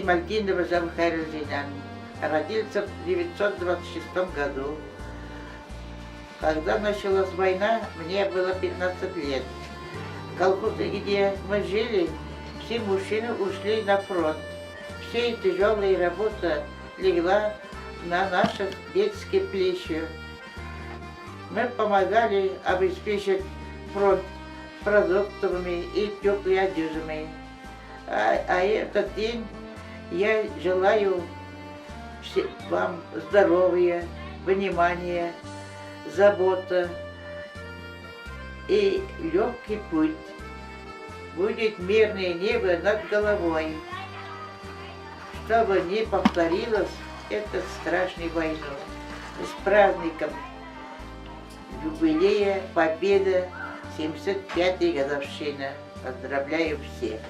Гимальдинова Замхайрзинян. Родился в 1926 году. Когда началась война, мне было 15 лет. В колхозе, где мы жили, все мужчины ушли на фронт. Все тяжелая работа легла на наши детские плечи. Мы помогали обеспечить фронт продуктами и теплой одеждой. А этот день я желаю вам здоровья, внимания, заботы и легкий путь. Будет мирное небо над головой, чтобы не повторилась эта страшная война. С праздником юбилея Победы 75-й годовщины. Поздравляю всех!